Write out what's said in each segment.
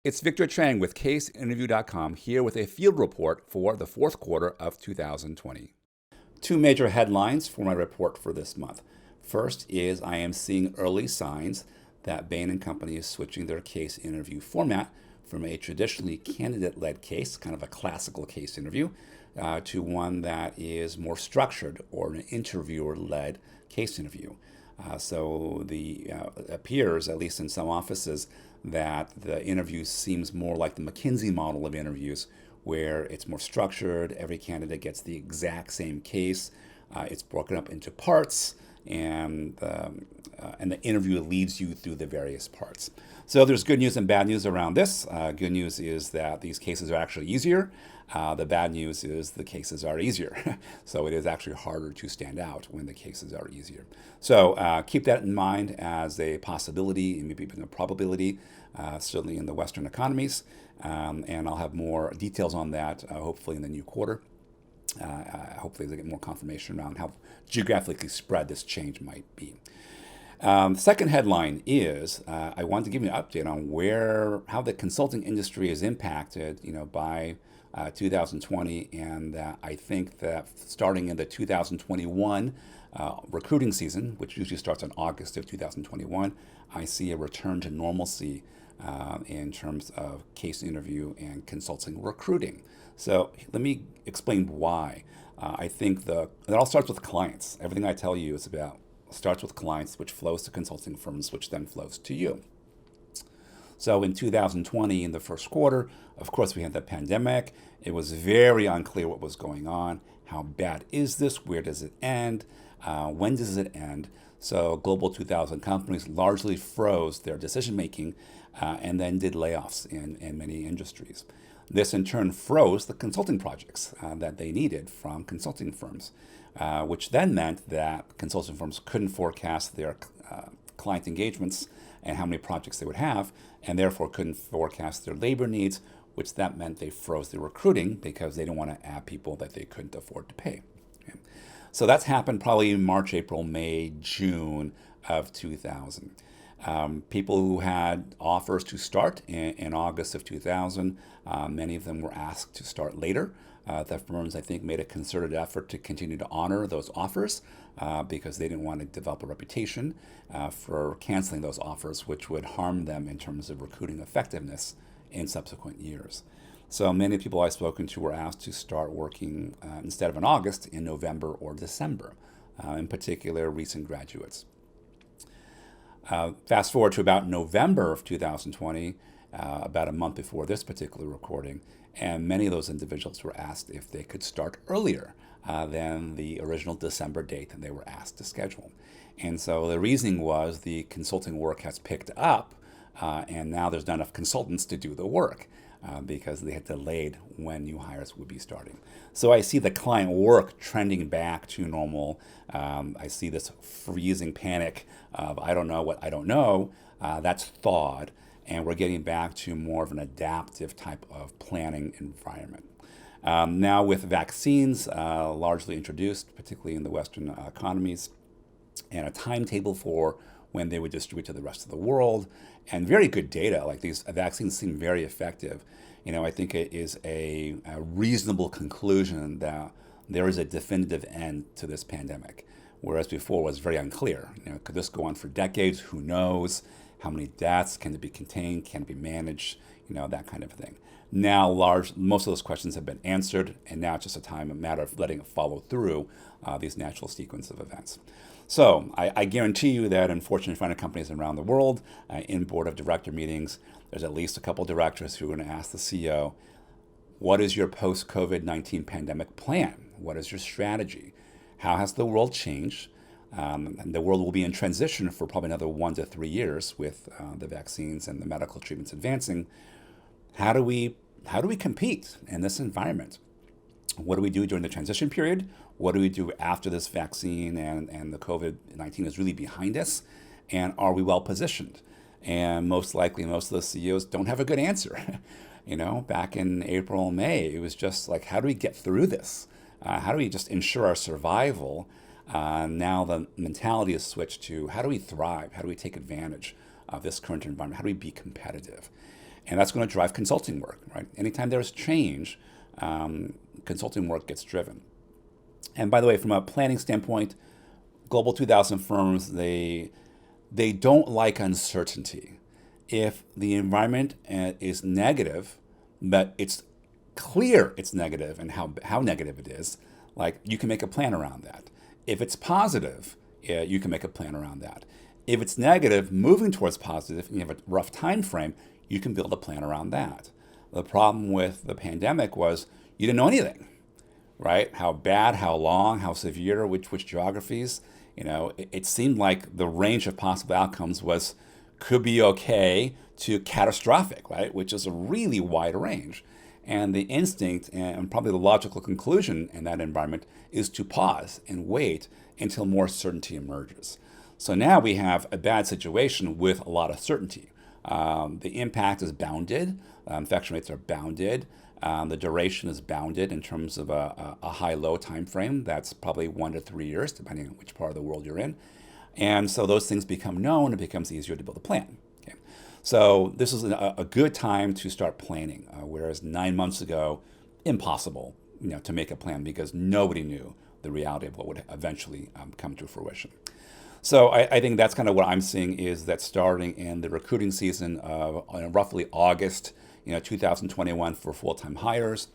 It's Victor Chang with CaseInterview.com here with a field report for the fourth quarter of 2020. Two major headlines for my report for this month. First is I am seeing early signs that Bain & Company is switching their case interview format from a traditionally candidate-led case, kind of a classical case interview, to one that is more structured or an interviewer-led case interview. So it appears, at least in some offices, that the interview seems more like the McKinsey model of interviews, where it's more structured. Every candidate gets the exact same case. It's broken up into parts, and the interview leads you through the various parts. So there's good news and bad news around this. Good news is that these cases are actually easier. The bad news is the cases are easier. So it is actually harder to stand out when the cases are easier. So keep that in mind as a possibility and maybe even a probability, certainly in the Western economies. And I'll have more details on that hopefully in the new quarter. Hopefully they get more confirmation around how geographically spread this change might be. Second headline is I wanted to give you an update on how the consulting industry is impacted, by 2020, and I think that starting in the 2021 recruiting season, which usually starts in August of 2021, I see a return to normalcy in terms of case interview and consulting recruiting. So let me explain why. I think it all starts with clients. Everything I tell you starts with clients, which flows to consulting firms, which then flows to you. So in 2020, in the first quarter, of course, we had the pandemic. It was very unclear what was going on. How bad is this? Where does it end? When does it end? So Global 2000 companies largely froze their decision making and then did layoffs in many industries. This in turn froze the consulting projects that they needed from consulting firms, which then meant that consulting firms couldn't forecast their client engagements and how many projects they would have, and therefore couldn't forecast their labor needs, which that meant they froze their recruiting because they didn't want to add people that they couldn't afford to pay. Okay. So that's happened probably in March, April, May, June of 2000. People who had offers to start in August of 2000, many of them were asked to start later. The firms, I think, made a concerted effort to continue to honor those offers because they didn't want to develop a reputation for canceling those offers, which would harm them in terms of recruiting effectiveness in subsequent years. So many people I've spoken to were asked to start working instead of in August, in November or December, in particular recent graduates. Fast forward to about November of 2020, about a month before this particular recording, and many of those individuals were asked if they could start earlier than the original December date that they were asked to schedule. And so the reasoning was the consulting work has picked up, and now there's not enough consultants to do the work because they had delayed when new hires would be starting. So I see the client work trending back to normal. I see this freezing panic of I don't know what I don't know. That's thawed, and we're getting back to more of an adaptive type of planning environment. Now with vaccines largely introduced, particularly in the Western economies, and a timetable for when they would distribute to the rest of the world, and very good data, like these vaccines seem very effective. I think it is a reasonable conclusion that there is a definitive end to this pandemic, whereas before it was very unclear. Could this go on for decades? Who knows? How many deaths? Can it be contained? Can it be managed? That kind of thing. Now, most of those questions have been answered, and now it's just a matter of letting it follow through these natural sequence of events. So I guarantee you that in Fortune 500 companies around the world, in board of director meetings, there's at least a couple of directors who are going to ask the CEO, what is your post-COVID-19 pandemic plan? What is your strategy? How has the world changed? And the world will be in transition for probably another 1 to 3 years with the vaccines and the medical treatments advancing. How do we compete in this environment? What do we do during the transition period? What do we do after this vaccine and the COVID-19 is really behind us? And are we well positioned? And most likely, most of the CEOs don't have a good answer. Back in April, May, it was just like, how do we get through this? How do we just ensure our survival? Now the mentality is switched to how do we thrive? How do we take advantage of this current environment? How do we be competitive? And that's going to drive consulting work, right? Anytime there's change, consulting work gets driven. And by the way, from a planning standpoint, Global 2000 firms, they don't like uncertainty. If the environment is negative, but it's clear it's negative and how negative it is, like you can make a plan around that. If it's positive, you can make a plan around that. If it's negative, moving towards positive, and you have a rough time frame, you can build a plan around that. The problem with the pandemic was you didn't know anything, right? How bad, how long, how severe, which geographies. It seemed like the range of possible outcomes could be okay to catastrophic, right? Which is a really wide range. And the instinct and probably the logical conclusion in that environment is to pause and wait until more certainty emerges. So now we have a bad situation with a lot of certainty. The impact is bounded. Infection rates are bounded. The duration is bounded in terms of a high-low time frame. That's probably 1 to 3 years, depending on which part of the world you're in. And so those things become known. It becomes easier to build a plan. Okay? So this is a good time to start planning, whereas 9 months ago, impossible to make a plan because nobody knew the reality of what would eventually come to fruition. So I think that's kind of what I'm seeing is that starting in the recruiting season of roughly August, 2021 for full-time hires,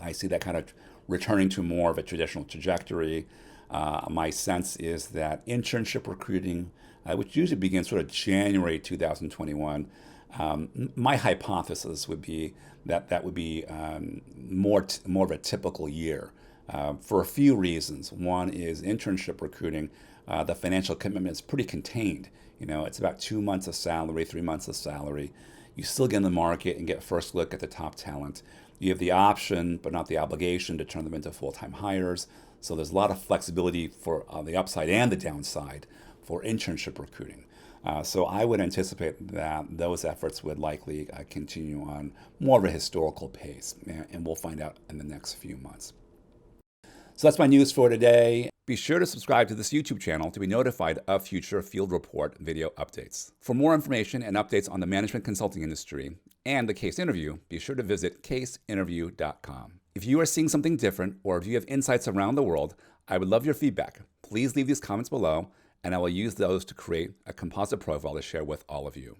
I see that kind of returning to more of a traditional trajectory. My sense is that internship recruiting, which usually begins sort of January 2021, my hypothesis would be that would be more of a typical year for a few reasons. One is internship recruiting. The financial commitment is pretty contained. It's about 2 months of salary, 3 months of salary. You still get in the market and get first look at the top talent. You have the option, but not the obligation, to turn them into full-time hires. So there's a lot of flexibility for the upside and the downside for internship recruiting. So I would anticipate that those efforts would likely continue on more of a historical pace, and we'll find out in the next few months. So that's my news for today. Be sure to subscribe to this YouTube channel to be notified of future Field Report video updates. For more information and updates on the management consulting industry and the case interview, be sure to visit caseinterview.com. If you are seeing something different or if you have insights around the world, I would love your feedback. Please leave these comments below, and I will use those to create a composite profile to share with all of you.